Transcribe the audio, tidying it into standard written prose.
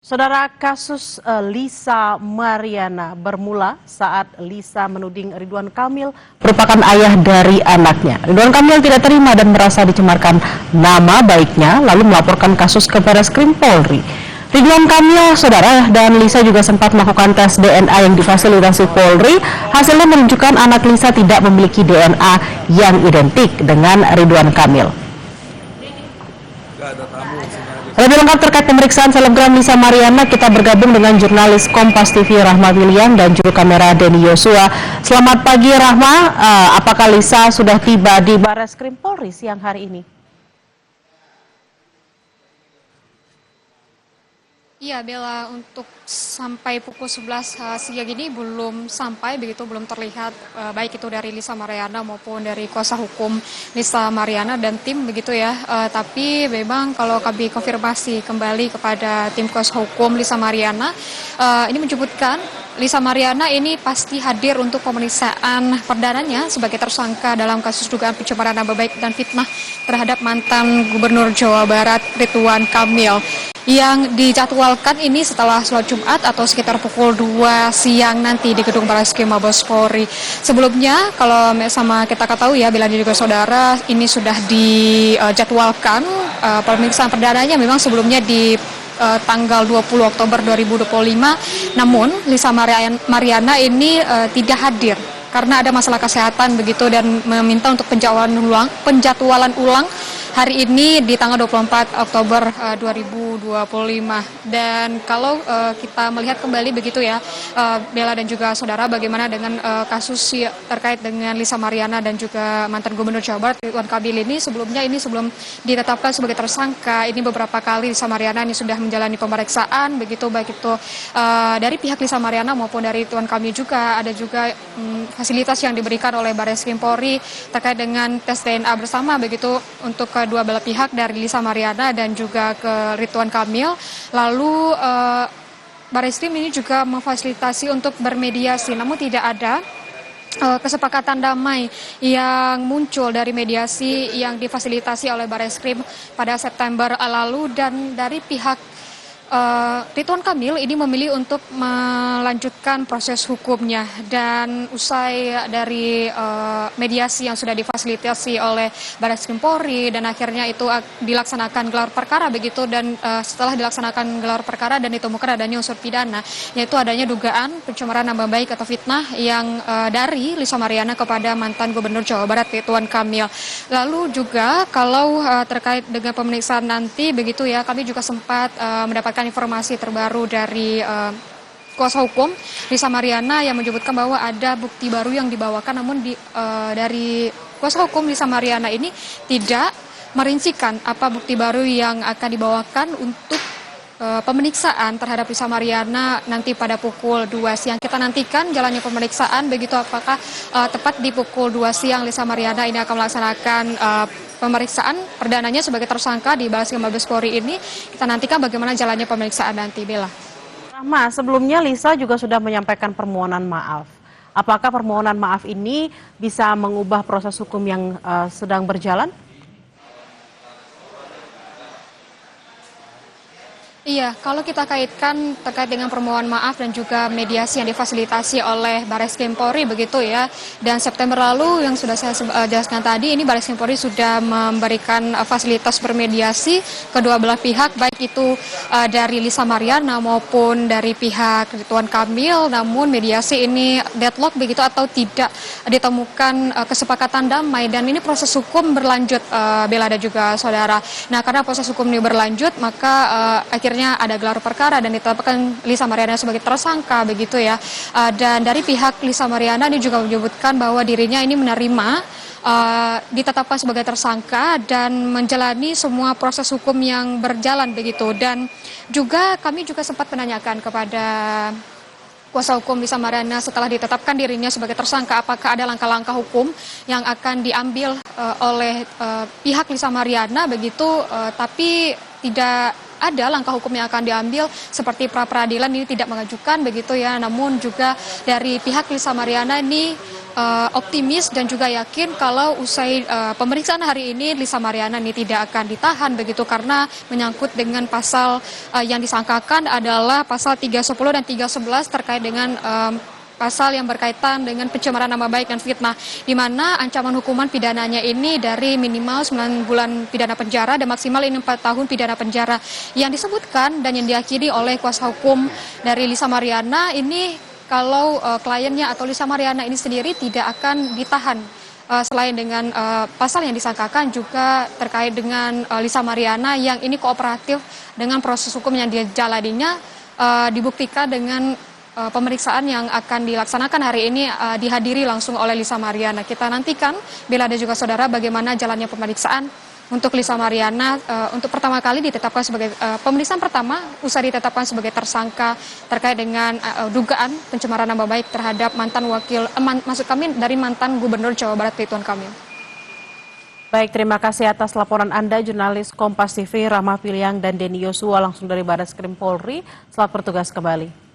Saudara, kasus Lisa Mariana bermula saat Lisa menuding Ridwan Kamil merupakan ayah dari anaknya. Ridwan Kamil tidak terima dan merasa dicemarkan nama baiknya, lalu melaporkan kasus ke Barreskrim Polri. Ridwan Kamil, saudara, dan Lisa juga sempat melakukan tes DNA yang difasilitasi Polri. Hasilnya menunjukkan anak Lisa tidak memiliki DNA yang identik dengan Ridwan Kamil. Lebih lengkap terkait pemeriksaan selebgram Lisa Mariana, kita bergabung dengan jurnalis Kompas TV Rahma William dan juru kamera Denny Yosua. Selamat pagi Rahma, apakah Lisa sudah tiba di Barreskrim Polri siang hari ini? Iya Bella, untuk sampai pukul 11 siang ini belum sampai, begitu belum terlihat baik itu dari Lisa Mariana maupun dari kuasa hukum Lisa Mariana dan tim begitu ya. Tapi memang kalau kami konfirmasi kembali kepada tim kuasa hukum Lisa Mariana, ini menyebutkan Lisa Mariana ini pasti hadir untuk pemeriksaan perdananya sebagai tersangka dalam kasus dugaan pencemaran nama baik dan fitnah terhadap mantan Gubernur Jawa Barat Ridwan Kamil, yang dijadwalkan ini setelah sholat Jumat atau sekitar pukul 2 siang nanti di gedung Barreskrim Mabes Polri. Sebelumnya, kalau sama kita ketahui ya, bila juga saudara, ini sudah dijadwalkan pemeriksaan perdananya memang sebelumnya di tanggal 20 Oktober 2025, namun Lisa Mariana ini tidak hadir karena ada masalah kesehatan begitu dan meminta untuk penjadwalan ulang hari ini di tanggal 24 Oktober 2025. Dan kalau kita melihat kembali begitu ya, Bella dan juga saudara, bagaimana dengan kasus terkait dengan Lisa Mariana dan juga mantan Gubernur Jawa Barat Ridwan Kamil ini, sebelumnya ini sebelum ditetapkan sebagai tersangka, ini beberapa kali Lisa Mariana ini sudah menjalani pemeriksaan begitu, baik itu dari pihak Lisa Mariana maupun dari Ridwan Kamil juga ada juga fasilitas yang diberikan oleh Barreskrim Polri terkait dengan tes DNA bersama begitu untuk kedua belah pihak, dari Lisa Mariana dan juga ke Ridwan Kamil. Lalu Barreskrim ini juga memfasilitasi untuk bermediasi, namun tidak ada kesepakatan damai yang muncul dari mediasi yang difasilitasi oleh Barreskrim pada September lalu, dan dari pihak Ridwan Kamil ini memilih untuk melanjutkan proses hukumnya, dan usai dari mediasi yang sudah difasilitasi oleh Barreskrim Polri dan akhirnya itu dilaksanakan gelar perkara begitu, dan setelah dilaksanakan gelar perkara dan ditemukan adanya unsur pidana, yaitu adanya dugaan pencemaran nama baik atau fitnah yang dari Lisa Mariana kepada mantan Gubernur Jawa Barat Ridwan Kamil. Lalu juga kalau terkait dengan pemeriksaan nanti begitu ya, kami juga sempat mendapatkan informasi terbaru dari kuasa hukum Lisa Mariana yang menyebutkan bahwa ada bukti baru yang dibawakan, namun dari kuasa hukum Lisa Mariana ini tidak merincikan apa bukti baru yang akan dibawakan untuk pemeriksaan terhadap Lisa Mariana nanti pada pukul 2 siang. Kita nantikan jalannya pemeriksaan begitu, apakah tepat di pukul 2 siang Lisa Mariana ini akan melaksanakan pemeriksaan perdananya sebagai tersangka di Barreskrim Mabes Polri ini. Kita nantikan bagaimana jalannya pemeriksaan nanti, Bella. Rahma, sebelumnya Lisa juga sudah menyampaikan permohonan maaf. Apakah permohonan maaf ini bisa mengubah proses hukum yang sedang berjalan? Iya, kalau kita kaitkan terkait dengan permohonan maaf dan juga mediasi yang difasilitasi oleh Barreskrim Polri begitu ya, dan September lalu yang sudah saya jelaskan tadi, ini Barreskrim Polri sudah memberikan fasilitas bermediasi kedua belah pihak, baik itu dari Lisa Mariana maupun dari pihak Ridwan Kamil, namun mediasi ini deadlock begitu atau tidak ditemukan kesepakatan damai, dan ini proses hukum berlanjut, Bella dan juga saudara. Nah, karena proses hukum ini berlanjut, maka akhirnya ada gelar perkara dan ditetapkan Lisa Mariana sebagai tersangka begitu ya. Dan dari pihak Lisa Mariana ini juga menyebutkan bahwa dirinya ini menerima ditetapkan sebagai tersangka dan menjalani semua proses hukum yang berjalan begitu. Dan juga kami juga sempat menanyakan kepada kuasa hukum Lisa Mariana setelah ditetapkan dirinya sebagai tersangka, apakah ada langkah-langkah hukum yang akan diambil oleh pihak Lisa Mariana begitu, tapi tidak ada langkah hukum yang akan diambil seperti pra peradilan ini tidak mengajukan begitu ya, namun juga dari pihak Lisa Mariana ini optimis dan juga yakin kalau usai pemeriksaan hari ini Lisa Mariana ini tidak akan ditahan begitu karena menyangkut dengan pasal yang disangkakan adalah pasal 310 dan 311 terkait dengan pasal yang berkaitan dengan pencemaran nama baik dan fitnah, di mana ancaman hukuman pidananya ini dari minimal 9 bulan pidana penjara dan maksimal ini 4 tahun pidana penjara. Yang disebutkan dan yang diyakini oleh kuasa hukum dari Lisa Mariana ini kalau kliennya atau Lisa Mariana ini sendiri tidak akan ditahan. Selain dengan pasal yang disangkakan juga terkait dengan Lisa Mariana yang ini kooperatif dengan proses hukum yang dijalaninya, dibuktikan dengan pemeriksaan yang akan dilaksanakan hari ini dihadiri langsung oleh Lisa Mariana. Kita nantikan bila ada juga saudara bagaimana jalannya pemeriksaan untuk Lisa Mariana untuk pertama kali ditetapkan sebagai pemeriksaan pertama usai ditetapkan sebagai tersangka terkait dengan dugaan pencemaran nama baik terhadap mantan dari mantan Gubernur Jawa Barat Ridwan Kamil. Baik, terima kasih atas laporan Anda, jurnalis Kompas TV Rahma Piliang dan Denny Yosua langsung dari Barreskrim Polri. Selamat bertugas kembali.